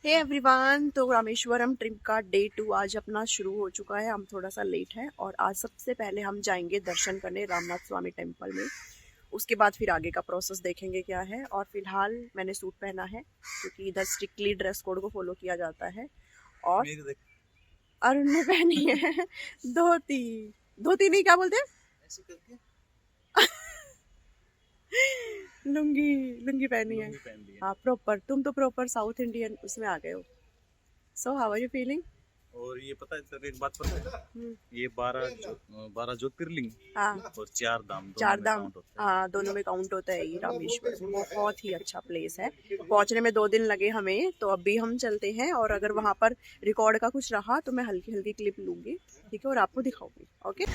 Hey everyone, तो Rameswaram trip का day 2 आज अपना शुरू हो चुका है। हम थोड़ा सा लेट हैं और आज सबसे पहले हम जाएंगे दर्शन करने रामनाथ स्वामी टेम्पल में। उसके बाद फिर आगे का प्रोसेस देखेंगे क्या है। और फिलहाल मैंने सूट पहना है क्योंकि इधर स्ट्रिक्टली ड्रेस कोड को फॉलो किया जाता है। और अरुण ने पहनी है धोती। धोती नहीं, क्या बोलते हैं, लुंगी। लुंगी पहनी है। हाँ, प्रॉपर। तुम तो प्रॉपर साउथ इंडियन उसमें आ गए हो। So how are you feeling? और ये पता है सर, एक बात पता है, ये 12 ज्योतिर्लिंग हाँ, और 4 धाम चार दोनों में धाम। काउंट होता है। हाँ, दोनों में काउंट होता है ये रामेश्वर। बहुत ही अच्छा प्लेस है। पहुंचने में 2 दिन लगे हमें, तो अभी हम चलते हैं। और अगर वहाँ पर रिकॉर्ड का कुछ रहा तो मैं हल्की हल्की क्लिप लूंगी, ठीक है, और आपको दिखाऊंगी। ओके।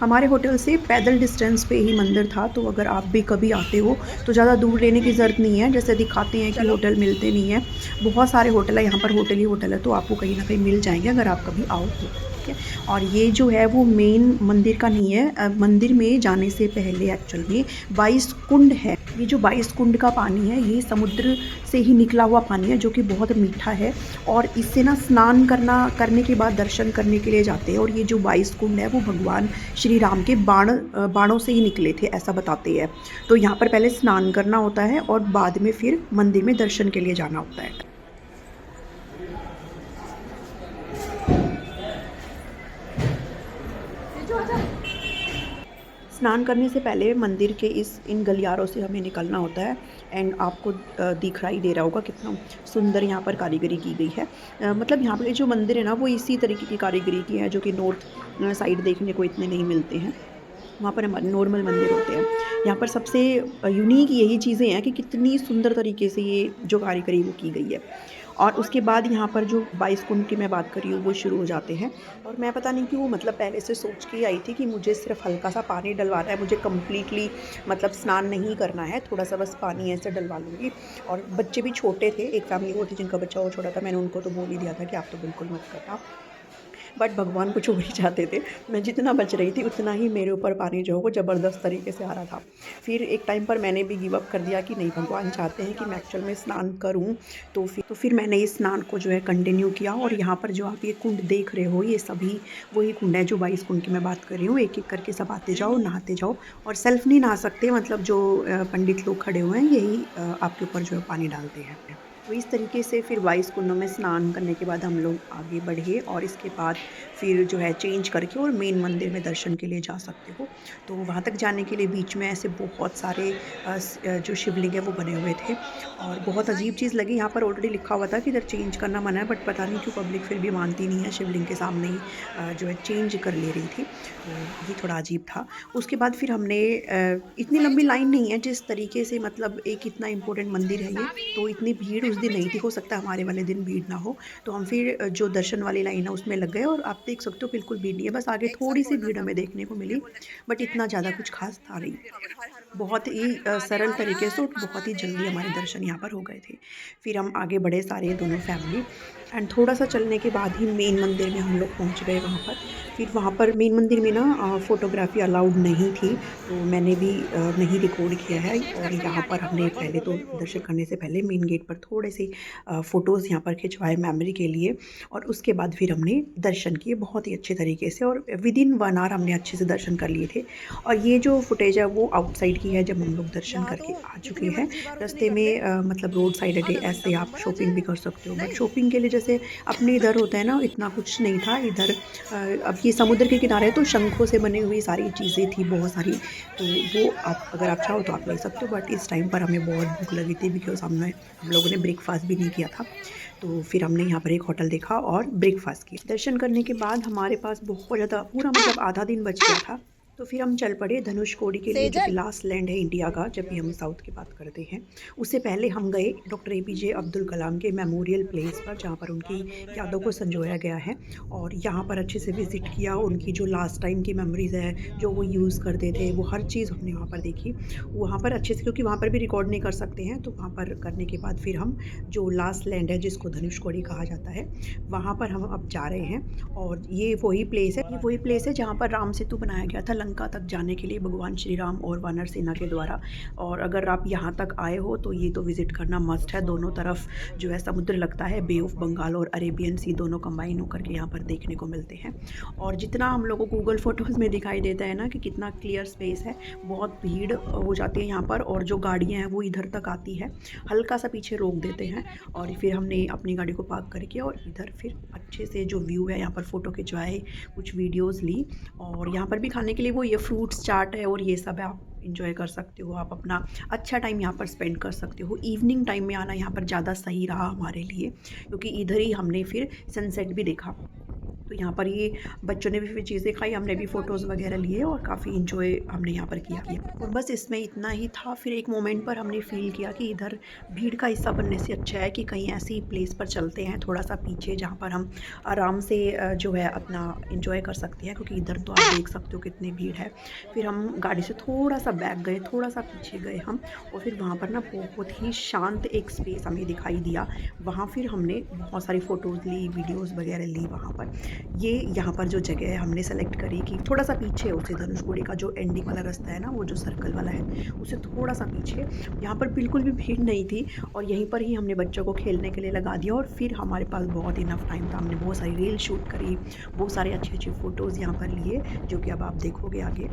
हमारे होटल से पैदल डिस्टेंस पे ही मंदिर था, तो अगर आप भी कभी आते हो तो ज़्यादा दूर लेने की ज़रूरत नहीं है। जैसे दिखाते हैं कि होटल मिलते नहीं हैं, बहुत सारे होटल है यहाँ पर, होटल ही होटल है, तो आपको कहीं ना कहीं मिल जाएंगे अगर आप कभी आओ तो। ठीक है। और ये जो है वो मेन मंदिर का नहीं है। मंदिर में जाने से पहले एक्चुअल में 22 कुंड है। ये जो 22 कुंड का पानी है ये समुद्र से ही निकला हुआ पानी है, जो कि बहुत मीठा है। और इससे ना स्नान करने के बाद दर्शन करने के लिए जाते हैं। और ये जो 22 कुंड है वो भगवान श्री राम के बाणों से ही निकले थे, ऐसा बताते हैं। तो यहाँ पर पहले स्नान करना होता है और बाद में फिर मंदिर में दर्शन के लिए जाना होता है। स्नान करने से पहले मंदिर के इन गलियारों से हमें निकलना होता है। एंड आपको दिखाई दे रहा होगा कितना सुंदर यहाँ पर कारीगरी की गई है। मतलब यहाँ पर जो मंदिर है ना वो इसी तरीके की कारीगरी की है, जो कि नॉर्थ साइड देखने को इतने नहीं मिलते हैं। वहाँ पर हमारे नॉर्मल मंदिर होते हैं। यहाँ पर सबसे यूनिक यही चीज़ें हैं कि कितनी सुंदर तरीके से ये जो कारीगरी वो की गई है। और उसके बाद यहाँ पर जो 22 कुंड की मैं बात कर रही हूँ वो शुरू हो जाते हैं। और मैं पता नहीं क्यों मतलब पहले से सोच के आई थी कि मुझे सिर्फ हल्का सा पानी डलवाना है, मुझे कम्प्लीटली मतलब स्नान नहीं करना है, थोड़ा सा बस पानी ऐसे डलवा लूँगी। और बच्चे भी छोटे थे, एक फैमिली वो थी जिनका बच्चा वो छोटा था, मैंने उनको तो बोल ही दिया था कि आप तो बिल्कुल मत करना। बट भगवान कुछ और ही चाहते थे। मैं जितना बच रही थी उतना ही मेरे ऊपर पानी जो है वो ज़बरदस्त तरीके से आ रहा था। फिर एक टाइम पर मैंने भी गिव अप कर दिया कि नहीं, भगवान चाहते हैं कि मैं एक्चुअल में स्नान करूं। तो फिर मैंने इस स्नान को जो है कंटिन्यू किया। और यहाँ पर जो आप ये कुंड देख रहे हो ये सभी वही कुंड है जो 22 कुंड की मैं बात कर रही हूँ। एक एक करके सब आते जाओ, नहाते जाओ। और सेल्फ नहीं नहा सकते, मतलब जो पंडित लोग खड़े हुए हैं यही आपके ऊपर जो है पानी डालते हैं। तो इस तरीके से फिर 22 कुंडों में स्नान करने के बाद हम लोग आगे बढ़े। और इसके बाद फिर जो है चेंज करके और मेन मंदिर में दर्शन के लिए जा सकते हो। तो वहाँ तक जाने के लिए बीच में ऐसे बहुत सारे जो शिवलिंग है वो बने हुए थे। और बहुत अजीब चीज़ लगी, यहाँ पर ऑलरेडी लिखा हुआ था कि इधर चेंज करना मना है, बट पता नहीं क्यों पब्लिक फिर भी मानती नहीं है, शिवलिंग के सामने ही जो है चेंज कर ले रही थी। तो ये थोड़ा अजीब था। उसके बाद फिर हमने इतनी लंबी लाइन नहीं है जिस तरीके से, मतलब एक इतना इम्पोर्टेंट मंदिर है ये, तो इतनी भीड़ उस दिन नहीं थी। हो सकता है हमारे वाले दिन भीड़ ना हो। तो हम फिर जो दर्शन वाली लाइन है उसमें लग गए। और आप देख सकते हो बिल्कुल भीड़ नहीं है, बस आगे थोड़ी सी भीड़ हमें देखने को मिली, बट इतना ज़्यादा कुछ खास था नहीं। बहुत ही सरल तरीके से और बहुत ही जल्दी हमारे दर्शन यहाँ पर हो गए थे। फिर हम आगे बढ़े सारे दोनों फैमिली। एंड थोड़ा सा चलने के बाद ही मेन मंदिर में हम लोग पहुँच गए वहाँ पर। फिर वहाँ पर मेन मंदिर में ना फ़ोटोग्राफ़ी अलाउड नहीं थी, तो मैंने भी नहीं रिकॉर्ड किया है। और यहाँ पर हमने पहले तो दर्शन करने से पहले मेन गेट पर थोड़े से फ़ोटोज़ यहाँ पर खिंचवाए मेमोरी के लिए। और उसके बाद फिर हमने दर्शन किए बहुत ही अच्छे तरीके से। और विदिन 1 आवर हमने अच्छे से दर्शन कर लिए थे। और ये जो फुटेज है वो आउटसाइड की है, जब हम लोग दर्शन यहाँ करके तो आ चुके जितनी हैं। मर्जी बार उतनी रास्ते कर ले। में मतलब रोड साइड है, आधा घंटा ऐसे आप घूमना शॉपिंग भी है। कर सकते हो। बट नहीं। शॉपिंग के लिए जैसे अपने इधर होता है ना, इतना कुछ नहीं था इधर। अब ये समुद्र के किनारे है, तो शंखों से बनी हुई सारी चीज़ें थी बहुत सारी। तो वो आप अगर आप चाहो तो आप ले सकते हो। बट इस टाइम पर हमें बहुत भूख लगी थी, बिकॉज़ हम लोगों ने ब्रेकफास्ट भी नहीं किया था। तो फिर हमने यहाँ पर एक होटल देखा और ब्रेकफास्ट किया। दर्शन करने के बाद हमारे पास बहुत ज़्यादा, पूरा मतलब आधा दिन बच गया था। तो फिर हम चल पड़े धनुषकोडी के लिए, जो कि सेजल। लास्ट लैंड है इंडिया का जब भी हम साउथ की बात करते हैं। उससे पहले हम गए डॉक्टर एपीजे अब्दुल कलाम के मेमोरियल प्लेस पर, जहाँ पर उनकी यादों को संजोया गया है। और यहाँ पर अच्छे से विज़िट किया, उनकी जो लास्ट टाइम की मेमोरीज़ है, जो वो यूज़ करते थे, वो हर चीज़ हमने वहाँ पर देखी। वहाँ पर अच्छे से, क्योंकि वहाँ पर भी रिकॉर्ड नहीं कर सकते हैं, तो वहाँ पर करने के बाद फिर हम जो लास्ट लैंड है जिसको धनुषकोडी कहा जाता है, वहाँ पर हम अब जा रहे हैं। और ये वही प्लेस है जहाँ पर राम सेतु बनाया गया था लंका तक जाने के लिए भगवान श्री राम और वानर सेना के द्वारा। और अगर आप यहाँ तक आए हो तो ये तो विज़िट करना मस्ट है। दोनों तरफ जो है समुद्र लगता है, बे ऑफ बंगाल और अरेबियन सी दोनों कंबाइन होकर के यहाँ पर देखने को मिलते हैं। और जितना हम लोगों को गूगल फ़ोटोज़ में दिखाई देता है ना कि कितना क्लियर स्पेस है, बहुत भीड़ हो जाती है यहाँ पर, और जो गाड़ियाँ हैं वो इधर तक आती है, हल्का सा पीछे रोक देते हैं और फिर हमने अपनी गाड़ी को पार्क करके और इधर फिर अच्छे से जो व्यू है यहाँ पर फ़ोटो खिंचवाए, कुछ वीडियोज़ ली। और यहाँ पर भी खाने के लिए वो ये फ्रूट्स चाट है और ये सब है, आप इंजॉय कर सकते हो, आप अपना अच्छा टाइम यहाँ पर स्पेंड कर सकते हो। इवनिंग टाइम में आना यहाँ पर ज़्यादा सही रहा हमारे लिए, क्योंकि इधर ही हमने फिर सनसेट भी देखा। तो यहाँ पर ये बच्चों ने भी फिर चीज़ें खाई, हमने भी फ़ोटोज़ वगैरह लिए और काफ़ी इन्जॉय हमने यहाँ पर किया। और बस इसमें इतना ही था। फिर एक मोमेंट पर हमने फ़ील किया कि इधर भीड़ का हिस्सा बनने से अच्छा है कि कहीं ऐसी प्लेस पर चलते हैं थोड़ा सा पीछे, जहाँ पर हम आराम से जो है अपना इन्जॉय कर सकते हैं, क्योंकि इधर तो आप देख सकते हो कितनी भीड़ है। फिर हम गाड़ी से थोड़ा सा बैक गए, थोड़ा सा पीछे गए हम, और फिर वहाँ पर ना बहुत ही शांत एक स्पेस हमें दिखाई दिया। वहाँ फिर हमने बहुत सारी फ़ोटोज़ ली, वीडियोज़ वगैरह ली वहाँ पर। ये यहाँ पर जो जगह है हमने सेलेक्ट करी कि थोड़ा सा पीछे, उससे धनुषकोडी का जो एंडिंग वाला रास्ता है ना, वो जो सर्कल वाला है, उससे थोड़ा सा पीछे। यहाँ पर बिल्कुल भी भीड़ नहीं थी और यहीं पर ही हमने बच्चों को खेलने के लिए लगा दिया। और फिर हमारे पास बहुत इनफ टाइम था, हमने बहुत सारी रील शूट करी, बहुत सारे अच्छे अच्छे फ़ोटोज़ यहाँ पर लिए, जो कि अब आप देखोगे आगे।